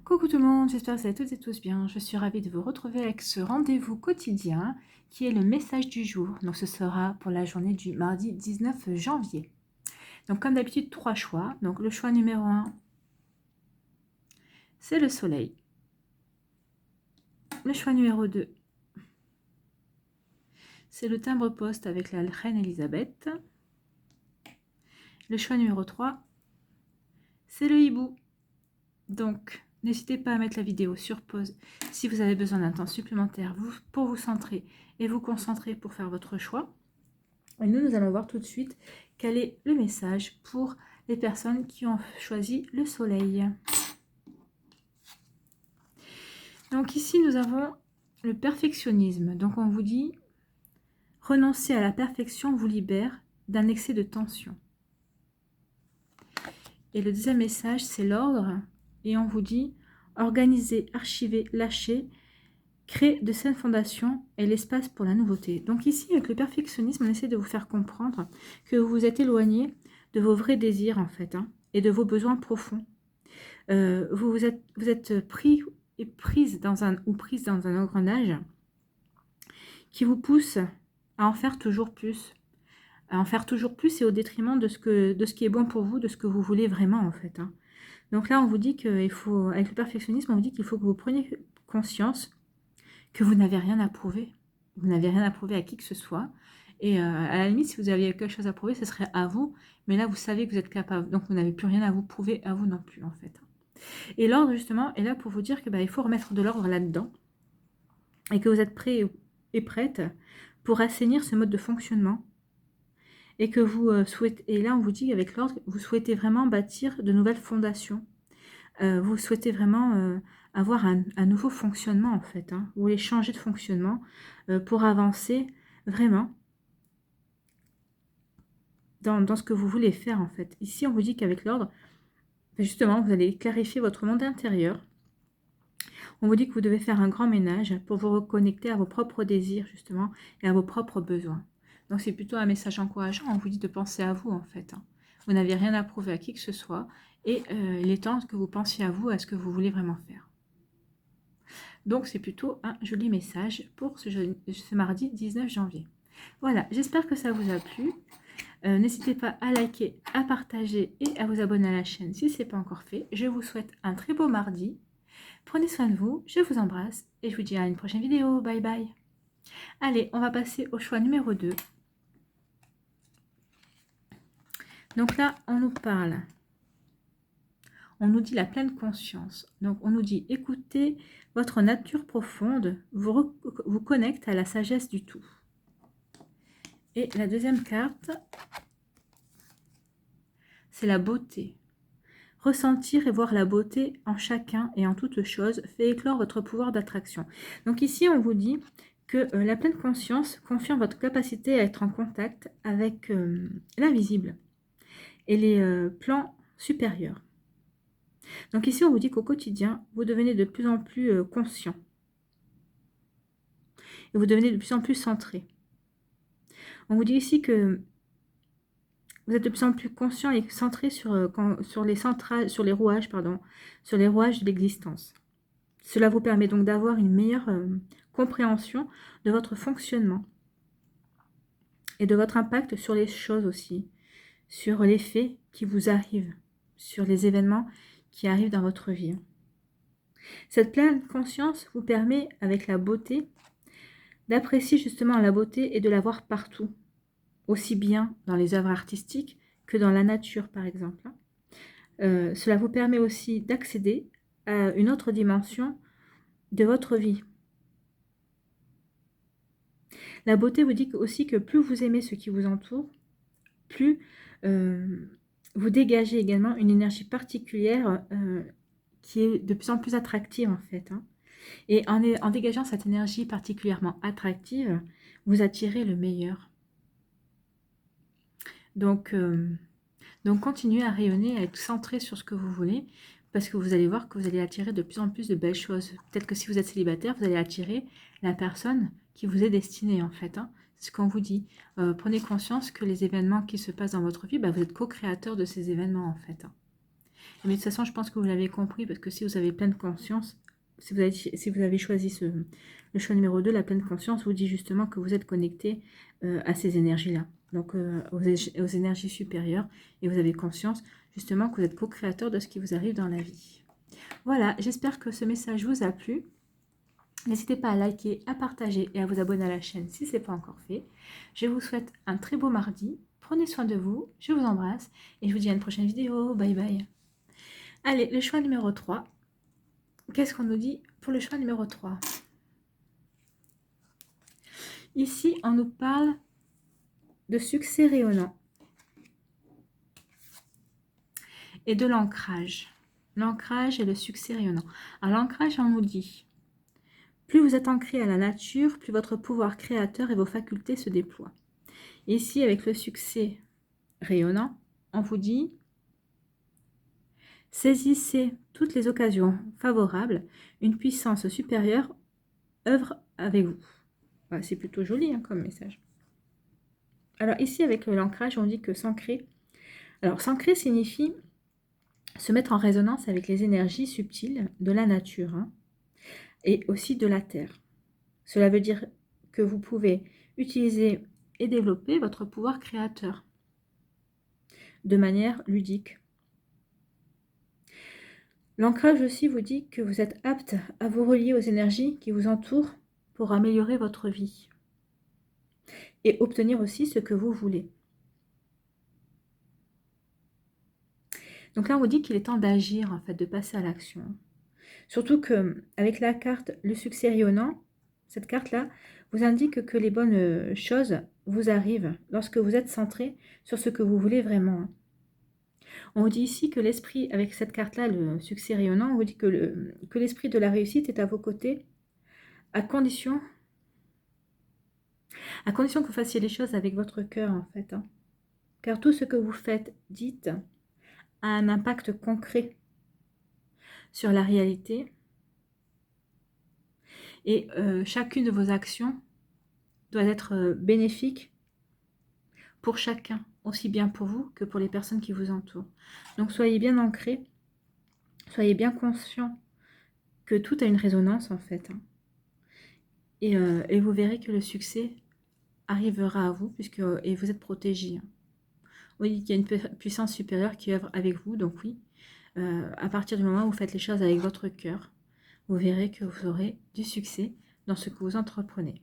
Coucou tout le monde, j'espère que vous allez toutes et tous bien. Je suis ravie de vous retrouver avec ce rendez-vous quotidien qui est le message du jour. Donc ce sera pour la journée du mardi 19 janvier. Donc comme d'habitude, 3 choix. Donc le choix numéro 1, c'est le soleil. Le choix numéro 2, c'est le timbre-poste avec la reine Elisabeth. Le choix numéro 3, c'est le hibou. Donc n'hésitez pas à mettre la vidéo sur pause si vous avez besoin d'un temps supplémentaire pour vous centrer et vous concentrer pour faire votre choix. Et nous allons voir tout de suite quel est le message pour les personnes qui ont choisi le soleil. Donc ici, nous avons le perfectionnisme. Donc on vous dit, renoncer à la perfection vous libère d'un excès de tension. Et le deuxième message, c'est l'ordre. Et on vous dit, organiser, archiver, lâcher, créer de saines fondations et l'espace pour la nouveauté. Donc ici, avec le perfectionnisme, on essaie de vous faire comprendre que vous vous êtes éloigné de vos vrais désirs, en fait, et de vos besoins profonds. Vous êtes pris et prise dans un engrenage qui vous pousse à en faire toujours plus. À en faire toujours plus et au détriment de ce qui est bon pour vous, de ce que vous voulez vraiment, en fait. Donc là, on vous dit qu'il faut, avec le perfectionnisme, on vous dit qu'il faut que vous preniez conscience que vous n'avez rien à prouver. Vous n'avez rien à prouver à qui que ce soit. Et à la limite, si vous aviez quelque chose à prouver, ce serait à vous. Mais là, vous savez que vous êtes capable. Donc, vous n'avez plus rien à vous prouver, à vous non plus, en fait. Et l'ordre, justement, est là pour vous dire que il faut remettre de l'ordre là-dedans. Et que vous êtes prêts et prête pour assainir ce mode de fonctionnement. Et que vous souhaitez... Et là, on vous dit, avec l'ordre, vous souhaitez vraiment bâtir de nouvelles fondations. Vous souhaitez vraiment avoir un nouveau fonctionnement, en fait. Vous voulez changer de fonctionnement pour avancer vraiment dans ce que vous voulez faire, en fait. Ici, on vous dit qu'avec l'ordre, justement, vous allez clarifier votre monde intérieur. On vous dit que vous devez faire un grand ménage pour vous reconnecter à vos propres désirs, justement, et à vos propres besoins. Donc, c'est plutôt un message encourageant. On vous dit de penser à vous, en fait. Vous n'avez rien à prouver à qui que ce soit. Et il est temps que vous pensiez à vous, à ce que vous voulez vraiment faire. Donc, c'est plutôt un joli message pour ce mardi 19 janvier. Voilà, j'espère que ça vous a plu. N'hésitez pas à liker, à partager et à vous abonner à la chaîne si ce n'est pas encore fait. Je vous souhaite un très beau mardi. Prenez soin de vous, je vous embrasse et je vous dis à une prochaine vidéo. Bye bye. Allez, on va passer au choix numéro 2. Donc là, on nous parle. On nous dit la pleine conscience. Donc, on nous dit écoutez votre nature profonde, vous connecte à la sagesse du tout. Et la deuxième carte, c'est la beauté. Ressentir et voir la beauté en chacun et en toute chose fait éclore votre pouvoir d'attraction. Donc ici, on vous dit que la pleine conscience confirme votre capacité à être en contact avec l'invisible et les plans supérieurs. Donc ici, on vous dit qu'au quotidien, vous devenez de plus en plus conscient. Et vous devenez de plus en plus centré. On vous dit ici que vous êtes de plus en plus conscient et centré sur les rouages de l'existence. Cela vous permet donc d'avoir une meilleure compréhension de votre fonctionnement et de votre impact sur les choses aussi, sur les faits qui vous arrivent, sur les événements qui arrivent dans votre vie. Cette pleine conscience vous permet, avec la beauté, d'apprécier justement la beauté et de la voir partout, aussi bien dans les œuvres artistiques que dans la nature, par exemple. Cela vous permet aussi d'accéder à une autre dimension de votre vie. La beauté vous dit aussi que plus vous aimez ce qui vous entoure, plus vous dégagez également une énergie particulière qui est de plus en plus attractive, en fait. Et en dégageant cette énergie particulièrement attractive, vous attirez le meilleur. Donc continuez à rayonner, à être centré sur ce que vous voulez, parce que vous allez voir que vous allez attirer de plus en plus de belles choses. Peut-être que si vous êtes célibataire, vous allez attirer la personne qui vous est destinée, en fait. C'est ce qu'on vous dit. Prenez conscience que les événements qui se passent dans votre vie, vous êtes co-créateur de ces événements, en fait. Mais de toute façon, je pense que vous l'avez compris, parce que si vous avez pleine conscience, si vous avez choisi le choix numéro 2, la pleine conscience vous dit justement que vous êtes connecté à ces énergies-là, donc aux énergies supérieures, et vous avez conscience justement que vous êtes co-créateur de ce qui vous arrive dans la vie. Voilà, j'espère que ce message vous a plu. N'hésitez pas à liker, à partager et à vous abonner à la chaîne si ce n'est pas encore fait. Je vous souhaite un très beau mardi. Prenez soin de vous, je vous embrasse et je vous dis à une prochaine vidéo. Bye bye. Allez, le choix numéro 3. Qu'est-ce qu'on nous dit pour le choix numéro 3? Ici, on nous parle de succès rayonnant et de l'ancrage. L'ancrage et le succès rayonnant. Alors l'ancrage, on nous dit, plus vous êtes ancré à la nature, plus votre pouvoir créateur et vos facultés se déploient. Ici, avec le succès rayonnant, on vous dit, saisissez toutes les occasions favorables, une puissance supérieure œuvre avec vous. Voilà, c'est plutôt joli comme message. Alors ici, avec l'ancrage, on dit que s'ancrer. Alors s'ancrer signifie se mettre en résonance avec les énergies subtiles de la nature et aussi de la terre. Cela veut dire que vous pouvez utiliser et développer votre pouvoir créateur de manière ludique. L'ancrage aussi vous dit que vous êtes apte à vous relier aux énergies qui vous entourent pour améliorer votre vie et obtenir aussi ce que vous voulez. Donc là, on vous dit qu'il est temps d'agir, en fait, de passer à l'action. Surtout qu'avec la carte le succès rayonnant, cette carte-là vous indique que les bonnes choses vous arrivent lorsque vous êtes centré sur ce que vous voulez vraiment. On vous dit ici que l'esprit, avec cette carte-là, le succès rayonnant, on vous dit que l'esprit de la réussite est à vos côtés, à condition que vous fassiez les choses avec votre cœur, en fait. Car tout ce que vous faites, dites, a un impact concret sur la réalité. Et chacune de vos actions doit être bénéfique pour chacun, aussi bien pour vous que pour les personnes qui vous entourent. Donc soyez bien ancrés, soyez bien conscients que tout a une résonance en fait. Et vous verrez que le succès arrivera à vous et vous êtes protégés. Oui, il y a une puissance supérieure qui œuvre avec vous, donc oui, à partir du moment où vous faites les choses avec votre cœur, vous verrez que vous aurez du succès dans ce que vous entreprenez.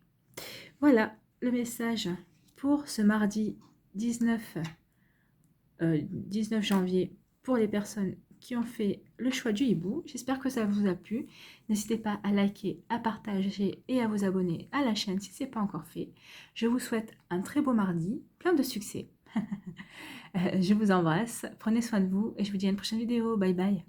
Voilà le message pour ce mardi 19 janvier pour les personnes qui ont fait le choix du hibou. J'espère que ça vous a plu. N'hésitez pas à liker, à partager et à vous abonner à la chaîne si ce n'est pas encore fait. Je vous souhaite un très beau mardi, plein de succès. Je vous embrasse, prenez soin de vous et je vous dis à une prochaine vidéo. Bye bye.